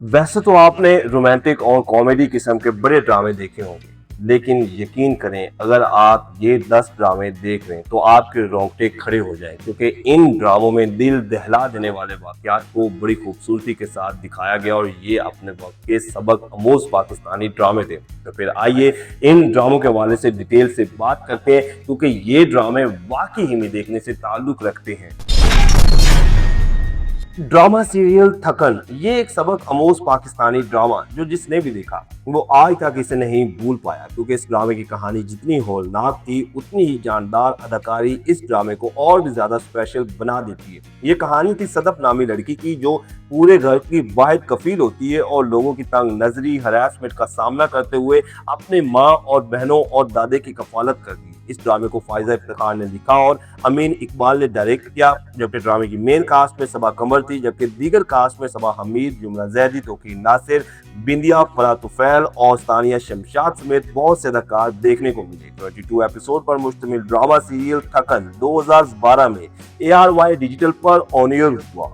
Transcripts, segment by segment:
वैसे तो आपने रोमांटिक और कॉमेडी किस्म के बड़े ड्रामे देखे होंगे, लेकिन यकीन करें अगर आप ये 10 ड्रामे देख रहे हैं तो आपके रोंगटे खड़े हो जाएं क्योंकि इन ड्रामों में दिल दहला देने वाले वाकयात को बड़ी खूबसूरती के साथ दिखाया गया और ये अपने वक्त के सबक आमोज पाकिस्तानी ड्रामे थे। तो फिर आइए इन ड्रामों के हवाले से डिटेल से बात करते हैं क्योंकि ये ड्रामे वाकई में देखने से ताल्लुक रखते हैं। ड्रामा सीरियल थकन ये एक सबक आमोज पाकिस्तानी ड्रामा जो जिसने भी देखा वो आज तक इसे नहीं भूल पाया क्योंकि इस ड्रामे की कहानी जितनी होलनाक थी उतनी ही जानदार अदाकारी इस ड्रामे को और भी ज्यादा स्पेशल बना देती है। ये कहानी थी सदफ नामी लड़की की जो पूरे घर की वाहिद कफील होती है और लोगों की तंग नजरी हरासमेंट का सामना करते हुए अपने माँ और बहनों और दादे की कफालत करती है। इस ड्रामे को फायजा इफ्तिखार ने लिखा और अमीन इकबाल ने डायरेक्ट किया, जबकि ड्रामे की मेन कास्ट में सबा कमर थी, जबकि दीगर कास्ट में सबा हमीद, जुमला जैदी, तौकीर नासिर, बिंदिया, फराह तुफैल और सानिया शमशाद समेत बहुत से अदाकार देखने को मिले। 22 एपिसोड पर मुश्तमिल ड्रामा सीरियल थकन 2012 में ARY डिजिटल पर ऑन एयर हुआ।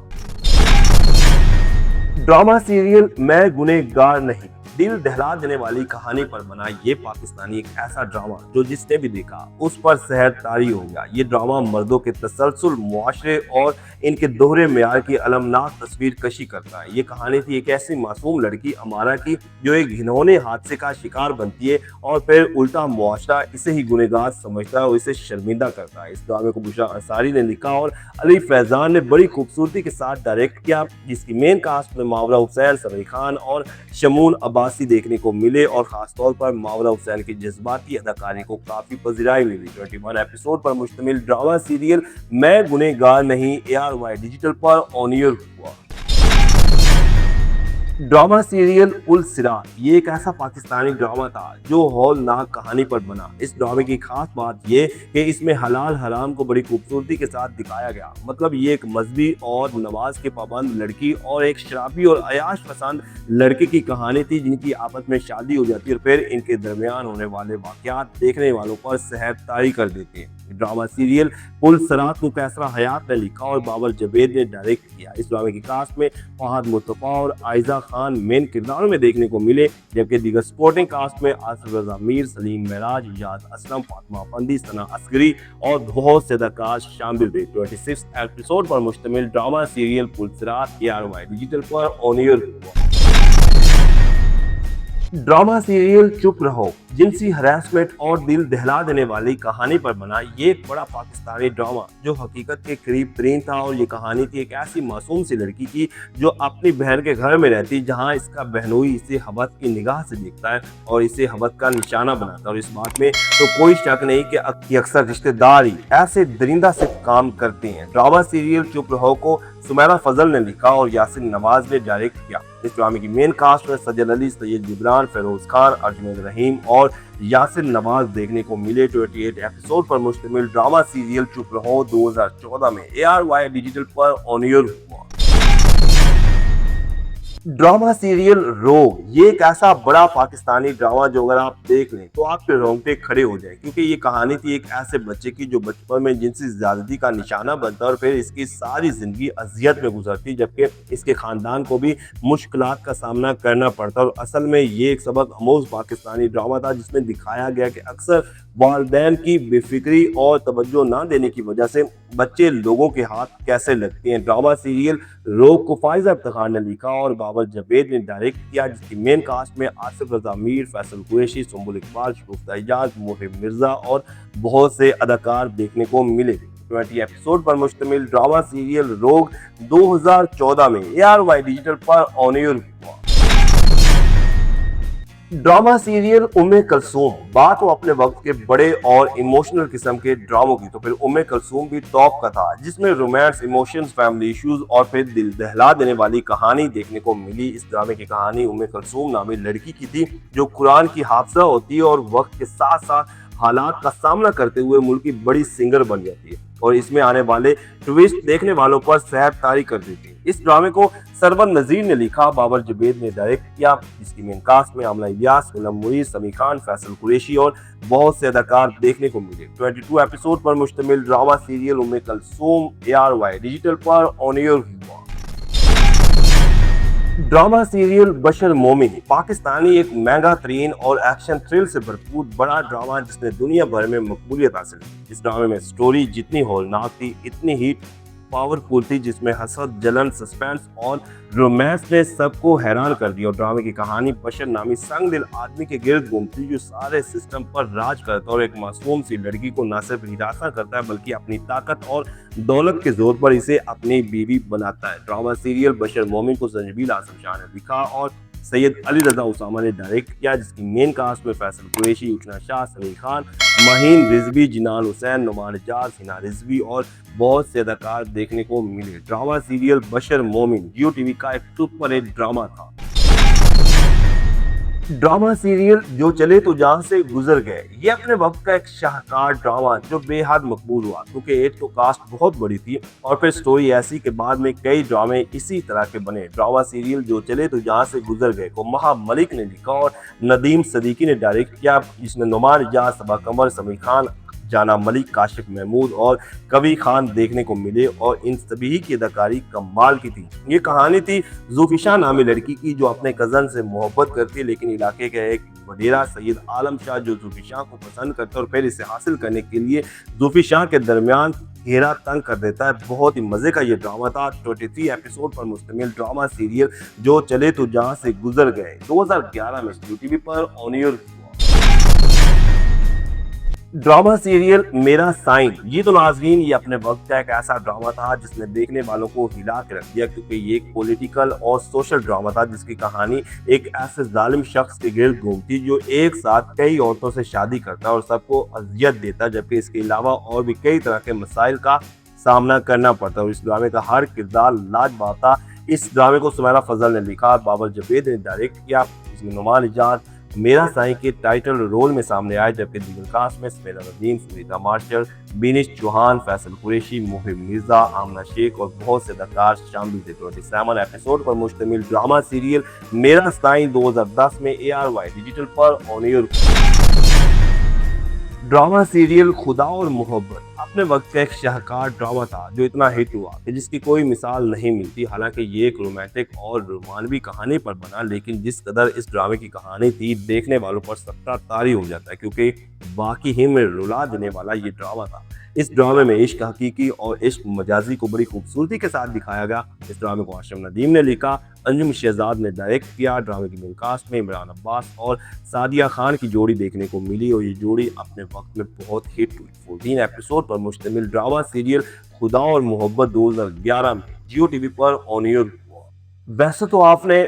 ड्रामा सीरियल मैं गुनहगार नहीं दिल दहला देने वाली कहानी पर बना ये पाकिस्तानी एक ऐसा ड्रामा जो जिसने भी देखा उस पर सहर तारी हो गया। ये ड्रामा मर्दों के तसलसल मुआशरे और इनके दोहरे मेयार की अलमनाक तस्वीर कशी करता है। ये कहानी थी एक ऐसी मासूम लड़की अमारा की जो एक घिनौने हादसे का शिकार बनती है और फिर उल्टा मुआशरा इसे ही गुनहगार समझता है और इसे शर्मिंदा करता है। इस ड्रामे को बुशरा अंसारी ने लिखा और अली फैजान ने बड़ी खूबसूरती के साथ डायरेक्ट किया, जिसकी मेन कास्ट में मावरा हुसैन, सबरी खान और शमून अब्बासी देखने को मिले और खासतौर पर मावरा हुसैन की जज्बाती अदाकारी को काफी पजीराई मिली। 21 एपिसोड पर मुश्तमिल ड्रामा सीरियल मैं गुनहगार नहीं ARY डिजिटल पर ऑन एयर हुआ। ड्रामा सीरियल उल सिरात ये एक ऐसा पाकिस्तानी ड्रामा था जो हौलनाक कहानी पर बना। इस ड्रामे की खास बात ये कि इसमें हलाल हराम को बड़ी खूबसूरती के साथ दिखाया गया। मतलब ये एक मजहबी और नमाज के पाबंद लड़की और एक शराबी और अयाश पसंद लड़के की कहानी थी जिनकी आपस में शादी हो जाती है और फिर इनके दरमियान होने वाले वाकयात देखने वालों पर सहर तारी कर देते हैं। ड्रामा सीरियल उल सिरात को कैसरा हयात ने लिखा और बाबर जवेद ने डायरेक्ट किया। इस ड्रामे की कास्ट में फहद मुस्तफा और आयजा खान मेन किरदारों में देखने को मिले, जबकि दीगर सपोर्टिंग कास्ट में आसिफ रजा मीर, सलीम महराज, इजाज असलम, फातिमा अफंदी, सना असगरी और बहुत से अदाकार शामिल थे। 26 एपिसोड पर मुश्तमिल ड्रामा सीरियल उल सिरात ARY डिजिटल पर ऑन एयर हुआ। ड्रामा सीरियल चुप रहो जिनसी हरासमेंट और दिल दहला देने वाली कहानी पर बना ये एक बड़ा पाकिस्तानी ड्रामा जो हकीकत के करीब तरीन था। और ये कहानी थी एक ऐसी मासूम सी लड़की की जो अपनी बहन के घर में रहती, जहां इसका बहनोई इसे हवस की निगाह से देखता है और इसे हवस का निशाना बनाता है। और इस बात में तो कोई शक नहीं कि अक्सर रिश्तेदार ही ऐसे दरिंदा से काम करते हैं। ड्रामा सीरियल चुप रहो को सुमेरा फजल ने लिखा और यासिन नवाज ने डायरेक्ट किया। इस ड्रामे की मेन कास्ट में सज्जद अली, सैयद जिब्रान, फेरोज खान, अर्जुन रहीम और यासिर नवाज देखने को मिले। 28 एपिसोड पर मुश्तमिल ड्रामा सीरियल चुप रहो 2014 में ARY डिजिटल पर ऑन एयर हुआ। ड्रामा सीरियल रोग ये एक ऐसा बड़ा पाकिस्तानी ड्रामा जो अगर आप देख लें तो आपके रोंगटे खड़े हो जाए क्योंकि ये कहानी थी एक ऐसे बच्चे की जो बचपन में जिनसी ज्यादती का निशाना बनता और फिर इसकी सारी जिंदगी अजियत में गुजरती, जबकि इसके खानदान को भी मुश्किलात का सामना करना पड़ता। और असल में ये एक सबक आमोज पाकिस्तानी ड्रामा था जिसमें दिखाया गया कि अक्सर वालिदैन की बेफिक्री और तवज्जो ना देने की वजह से बच्चे लोगों के हाथ कैसे लगते हैं। ड्रामा सीरियल रोग को फायजा इफ्तिखार ने लिखा और बाबर जवेद ने डायरेक्ट किया, जिसकी मेन कास्ट में आसिफ रजा मीर, फैसल कुरैशी, सुम्बुल इकबाल, शगुफ्ता इजाज, मोहिब मिर्जा और बहुत से अदाकार देखने को मिले। 20 एपिसोड पर मुश्तमिल ड्रामा सीरियल रोग 2014 में ARY डिजिटल पर ऑन एयर हुआ। ड्रामा सीरियल उम्मे कलसूम बात हो अपने वक्त के बड़े और इमोशनल किस्म के ड्रामों की तो फिर उम्मे कलसूम भी टॉप का था, जिसमें रोमांस, इमोशंस, फैमिली इश्यूज और फिर दिल दहला देने वाली कहानी देखने को मिली। इस ड्रामे की कहानी उम्मे कलसूम नामी लड़की की थी जो कुरान की हाफिजा होती है और वक्त के साथ साथ हालात का सामना करते हुए मुल्क की बड़ी सिंगर बन जाती है और इसमें आने वाले ट्विस्ट देखने वालों पर सहर तारी कर देती है। इस ड्रामे को सरवर नजीर ने लिखा, बाबर जवेद ने डायरेक्ट किया, जिसकी मेन कास्ट में आमला इलियास, गुलाम मुईज, समी खान, फैसल कुरैशी और बहुत से अदाकार देखने को मिले। 22 एपिसोड पर मुश्तमिल ड्रामा सीरियल उम्मे कलसूम ARY डिजिटल पर ऑन एयर हुआ। ड्रामा सीरियल बशर मोमिन पाकिस्तानी एक महंगा तरीन और एक्शन थ्रिल से भरपूर बड़ा ड्रामा जिसने दुनिया भर में मकबूलियत हासिल की। इस ड्रामे में स्टोरी जितनी होलनाक थी इतनी ही पावरफुल थी, जिसमें हसद, जलन, सस्पेंस और रोमांस ने सबको हैरान कर दिया। और ड्रामे की कहानी बशर नामी संग दिल आदमी के गिर्द घूमती जो सारे सिस्टम पर राज करता है और एक मासूम सी लड़की को न सिर्फ हिरासा करता है बल्कि अपनी ताकत और दौलत के जोर पर इसे अपनी बीवी बनाता है। ड्रामा सीरियल बशर मोमिन को संजील आजम शाह ने लिखा और सैयद अली रजा उसामा ने डायरेक्ट किया, जिसकी मेन कास्ट में फैसल कुरैशी, उशना शाह, समीर खान, माहीन रिजवी, जिनान हुसैन, नुमान एजाज, हिना रिजवी और बहुत से अदाकार देखने को मिले। ड्रामा सीरियल बशर मोमिन जियो टीवी का एक सुपर हिट ड्रामा था। ड्रामा सीरियल जो चले तो जहां से गुजर गए ये अपने वक्त का एक शाहकार ड्रामा जो बेहद मकबूल हुआ, क्योंकि एक तो कास्ट बहुत बड़ी थी और फिर स्टोरी ऐसी के बाद में कई ड्रामे इसी तरह के बने। ड्रामा सीरियल जो चले तो जहां से गुजर गए को महा मलिक ने लिखा और नदीम सदीकी ने डायरेक्ट किया, जिसमें नुमान एजाज, सबा कमर, समीर खान, जाना मलिक, काशिफ महमूद और कबीर खान देखने को मिले और इन सभी की अदाकारी कमाल की थी। ये कहानी थी जुफिशा नामी लड़की की जो अपने कजन से मोहब्बत करती है, लेकिन इलाके के एक वडेरा सैयद आलम शाह जो जुफिशा को पसंद करता है और फिर इसे हासिल करने के लिए जुफिशा के दरमियान घेरा तंग कर देता है। बहुत ही मजे का ये ड्रामा था। 23 एपिसोड पर मुश्तमिल ड्रामा सीरियल जो चले तो जहां से गुजर गए 2011 में जियो टीवी पर ऑन एयर। ड्रामा सीरियल मेरा साइन ये तो नाजरीन ये अपने वक्त का एक ऐसा ड्रामा था जिसने देखने वालों को हिला के रख दिया, क्योंकि ये एक पॉलिटिकल और सोशल ड्रामा था जिसकी कहानी एक ऐसे जालिम शख्स के गिर्द घूमती जो एक साथ कई औरतों से शादी करता है और सबको अजियत देता, जबकि इसके अलावा और भी कई तरह के मसाइल का सामना करना पड़ता है। और इस ड्रामे का हर किरदार लाजवाब था। इस ड्रामे को सुमेरा फजल ने लिखा, बाबर जवेद ने डायरेक्ट किया, इसमें नुमान एजाज मेरा साईं के टाइटल रोल में सामने आए, जबकि दीगर कास्ट में समेरा नदीम, सुनीता मार्शल, बीनिश चौहान, फैसल कुरैशी, मुहिब मिर्जा, आमना शेख और बहुत से अदाकार शामिल थे। 27 एपिसोड पर मुश्तमिल ड्रामा सीरियल मेरा साईं 2010 में ARY डिजिटल पर ऑन एयर। ड्रामा सीरियल खुदा और मोहब्बत अपने वक्त का एक शाहकार ड्रामा था जो इतना हिट हुआ कि जिसकी कोई मिसाल नहीं मिलती। हालांकि ये एक रोमांटिक और रोमानवी कहानी पर बना, लेकिन जिस कदर इस ड्रामे की कहानी थी देखने वालों पर सबका तारी हो जाता है, क्योंकि बाकी ही में रुला देने वाला ये ड्रामा था। इस ड्रामे में इश्क हकीकी और इश्क मजाजी को बड़ी खूबसूरती के साथ दिखाया गया। इस ड्रामे को आशम नदीम ने लिखा, अंजुम शहजाद ने डायरेक्ट किया। ड्रामे की मेन कास्ट में इमरान अब्बास और सादिया खान की जोड़ी देखने को मिली और ये जोड़ी अपने वक्त में बहुत हिट हुई। 14 एपिसोड पर मुश्तमिल ड्रामा सीरियल खुदा और मोहब्बत 2011 में जियो टीवी पर ऑन एयर हुआ। वैसे तो आपने